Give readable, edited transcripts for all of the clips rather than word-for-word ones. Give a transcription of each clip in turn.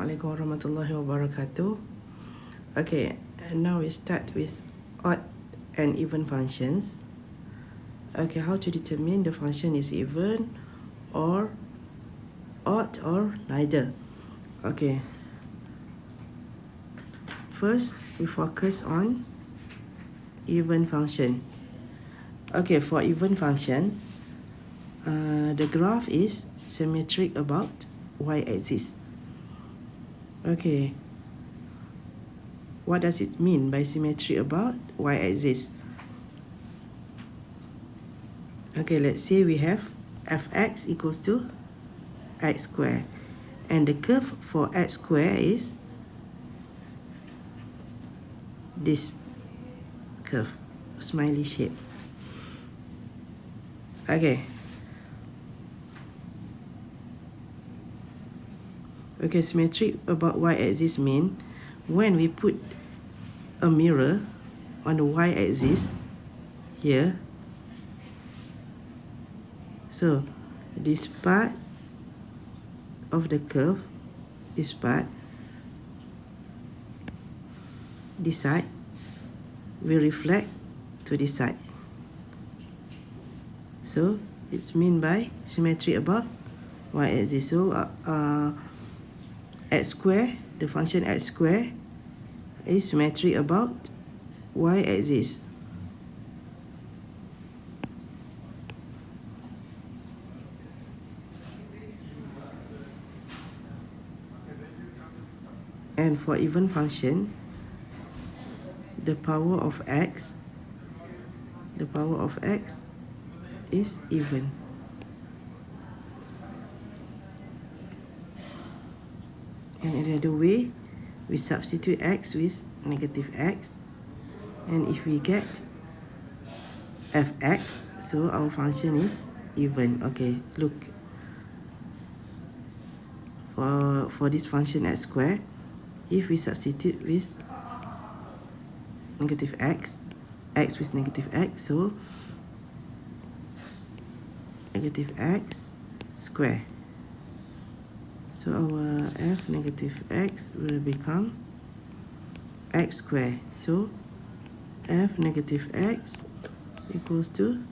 Assalamualaikum warahmatullahi wabarakatuh. Okay, and now we start with odd and even functions. Okay, how to determine the function is even or odd or neither. Okay, first we focus on even function. Okay, for even functions, the graph is symmetric about y-axis. Okay, what does it mean by symmetry about y-axis? Okay, let's say we have fx equals to x squared, and the curve for x squared is this curve, smiley shape. Okay. Okay, symmetry about y-axis mean when we put a mirror on the y-axis here, so this part of the curve, this part, this side will reflect to this side. So it's mean by symmetry about y-axis. So x square, the function x square is symmetry about y-axis. And for even function, the power of x is even. And another way, we substitute x with negative x, and if we get fx, so our function is even. Okay, look, for this function x squared, if we substitute with negative x with negative x, so negative x square. So our f negative x will become x square. So f negative x equals to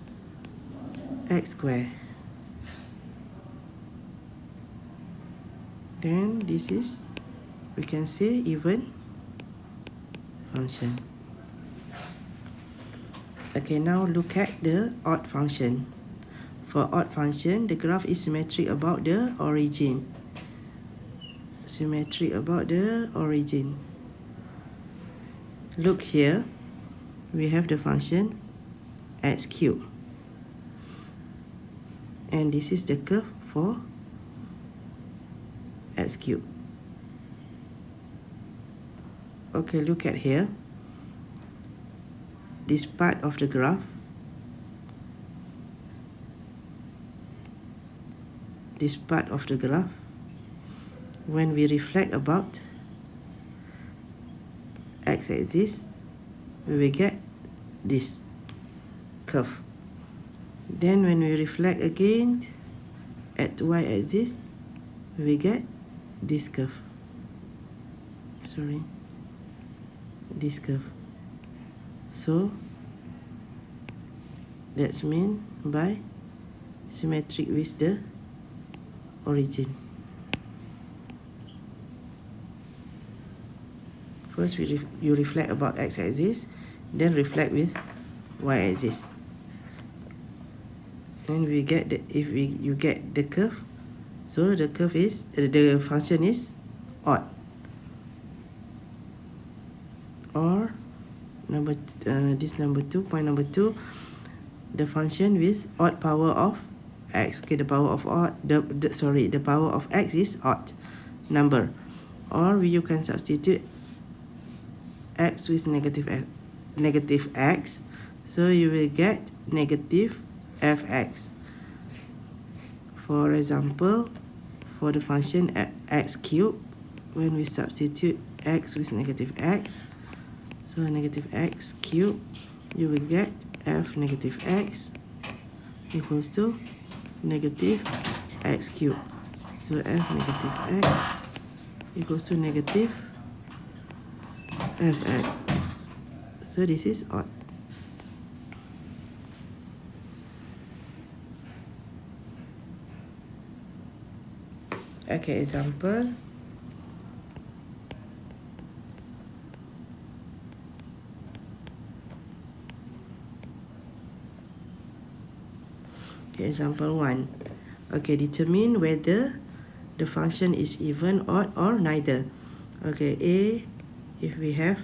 x square. Then this is, we can say, even function. Okay, now look at the odd function. For odd function, the graph is symmetric about the origin. Symmetry about the origin. Look here, we have the function x cubed, and this is the curve for x cubed. Okay, look at here, this part of the graph, when we reflect about x-axis, we will get this curve. Then when we reflect again at y-axis, we will get this curve. This curve. So that's mean by symmetric with the origin. First, you reflect about x-axis, then reflect with y-axis. Then we get you get the curve. So the curve is the function is odd. Or point number two, the function with odd power of x. Okay, the power of x is odd number. Or you can substitute x with negative x, so you will get negative fx. For example, for the function x cubed, when we substitute x with negative x, so negative x cubed, you will get f negative x equals to negative x cubed. So f negative x equals to negative fx. So this is odd. Okay, example. Okay, example 1. Okay, determine whether the function is even, odd, or neither. Okay, A, if we have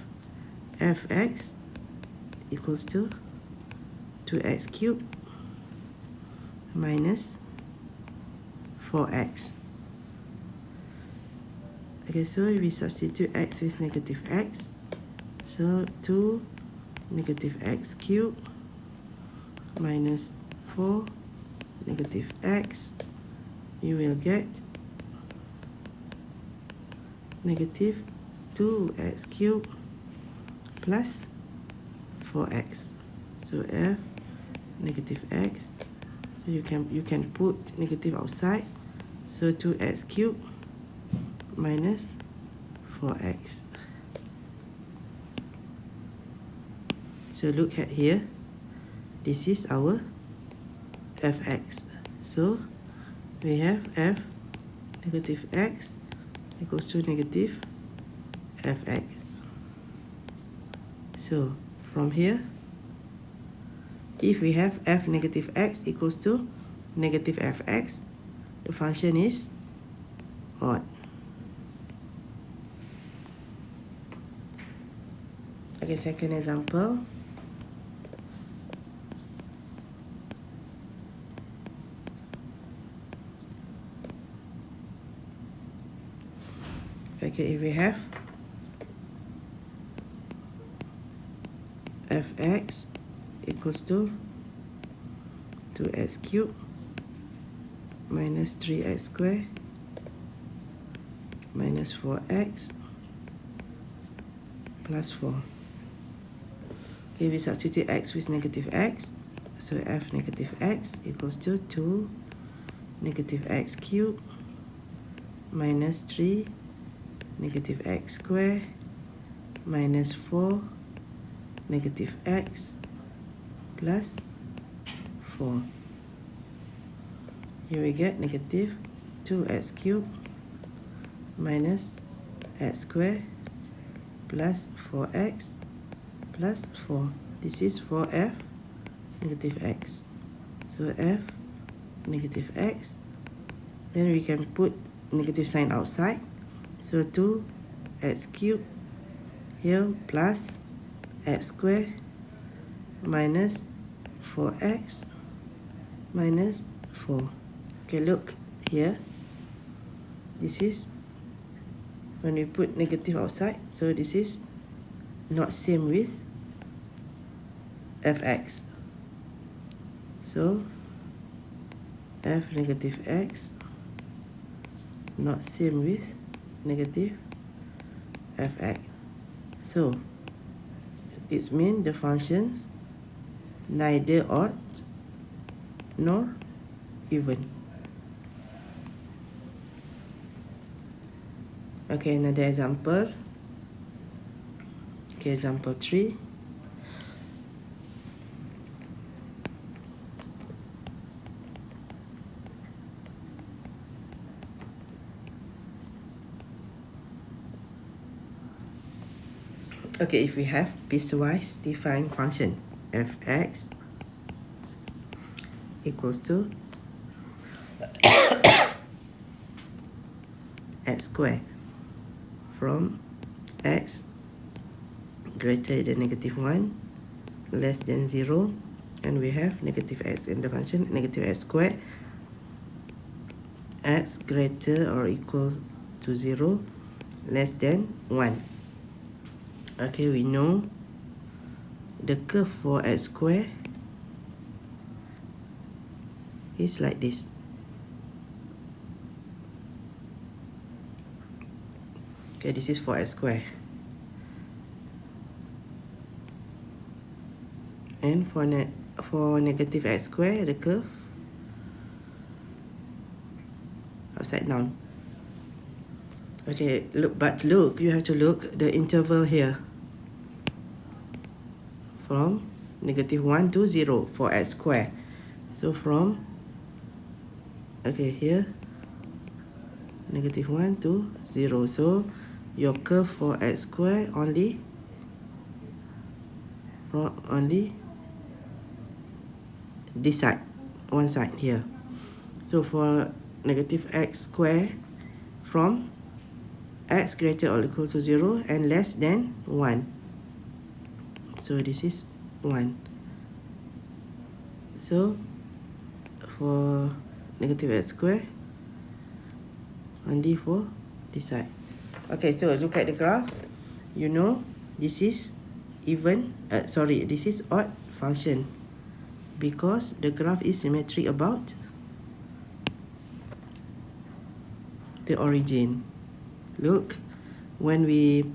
fx equals to 2x cubed minus 4x. Okay, so we substitute x with negative x. So 2 negative x cubed minus 4 negative x, you will get negative 2x cubed plus 4x. So f negative x, so you can put negative outside. So 2x cubed minus 4x. So look at here, this is our fx. So we have f negative x equals to negative fx. So from here, if we have f negative x equals to negative fx, the function is odd. Okay, second example. Okay, if we have fx equals to 2x cubed minus 3x squared minus 4x plus 4. Okay, we substitute x with negative x. So f negative x equals to 2 negative x cubed minus 3 negative x squared minus 4 negative x plus 4. Here we get negative 2x cubed minus x squared plus 4x plus 4. This is for f negative x. So f negative x, then we can put negative sign outside. So 2x cubed here plus x squared minus 4x minus 4. Okay, look here. This is when we put negative outside. So this is not same with fx. So f negative x not same with negative fx. So it means the functions neither odd nor even. Okay, another example. Okay, example 3. Okay, if we have piecewise defined function fx equals to x squared from x greater than negative 1 less than 0, and we have negative x in the function negative x squared, x greater or equal to 0 less than 1. Okay, we know the curve for x squared is like this. Okay, this is for x squared. And for negative x squared, the curve upside down. Okay, look, you have to look the interval here from -1 to 0 for x square. So from, okay, here -1 to 0. So your curve for x square only this side, one side here. So for negative x square from x greater or equal to 0 and less than 1. So this is 1. So for negative x square only for this side. Okay, so look at the graph. You know this is this is odd function because the graph is symmetric about the origin. Look, when we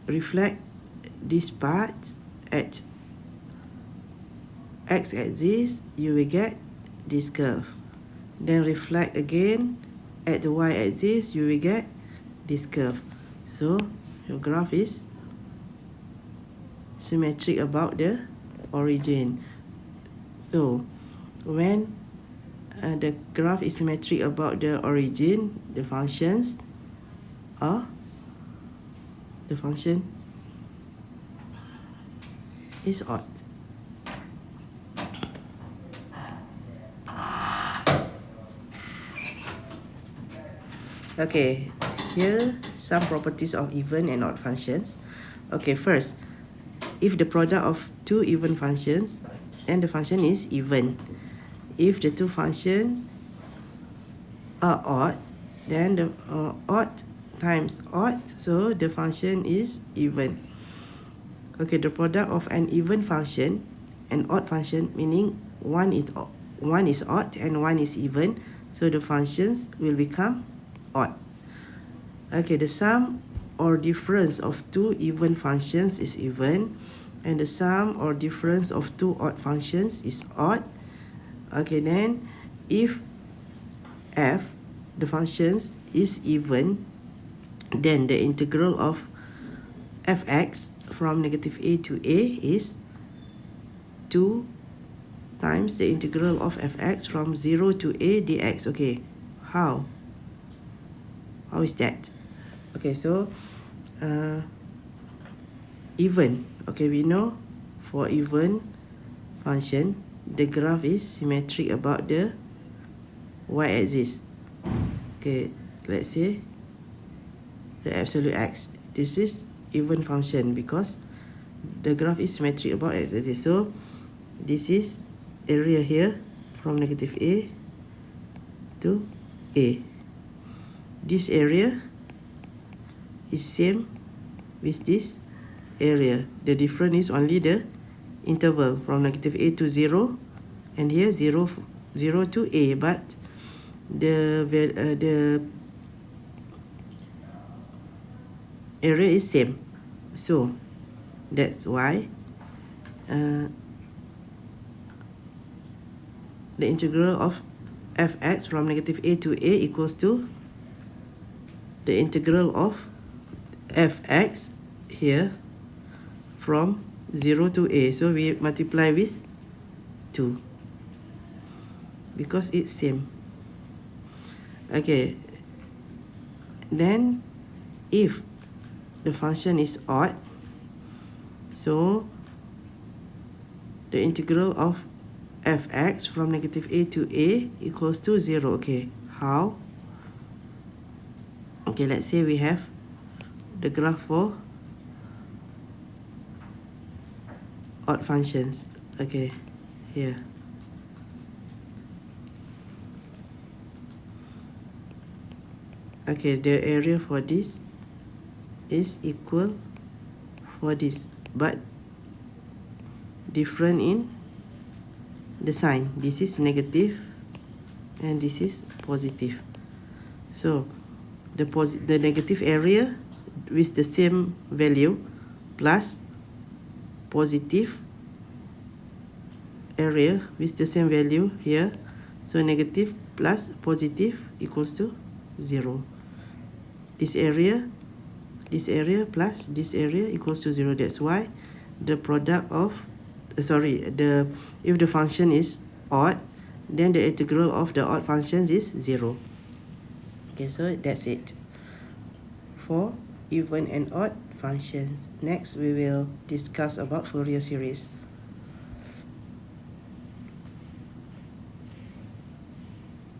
reflect this part at x-axis, you will get this curve. Then reflect again at the y-axis, you will get this curve. So your graph is symmetric about the origin. So when the graph is symmetric about the origin, the function is odd. Okay, here some properties of even and odd functions. Okay, first, if the product of two even functions and the function is even. If the two functions are odd, then the odd times odd, so the function is even. Okay, the product of an even function and odd function, meaning one is odd and one is even, so the functions will become odd. Okay, the sum or difference of two even functions is even, and the sum or difference of two odd functions is odd. Okay, then if f, the functions, is even, then the integral of fx from negative a to a is 2 times the integral of fx from 0 to a dx. Okay, how is that? Okay, so even, okay, we know for even function the graph is symmetric about the y-axis. Okay, let's say the absolute x. This is even function because the graph is symmetric about x-axis. So this is area here from negative a to a. This area is same with this area. The difference is only the interval from negative a to 0, and here 0 to a, but the area is same. So that's why the integral of fx from negative a to a equals to the integral of fx here from 0 to a. So we multiply with 2 because it's same. Okay, then if the function is odd, so the integral of fx from negative a to a equals to 0. Okay, how? Okay, let's say we have the graph for odd functions. Okay, here. Okay, the area for this is equal for this, but different in the sign. This is negative and this is positive. So the negative area with the same value plus positive area with the same value here. So negative plus positive equals to 0. this area plus this area equals to 0. That's why the product of if the function is odd, then the integral of the odd functions is 0. Okay, so that's it for even and odd functions. Next we will discuss about Fourier series.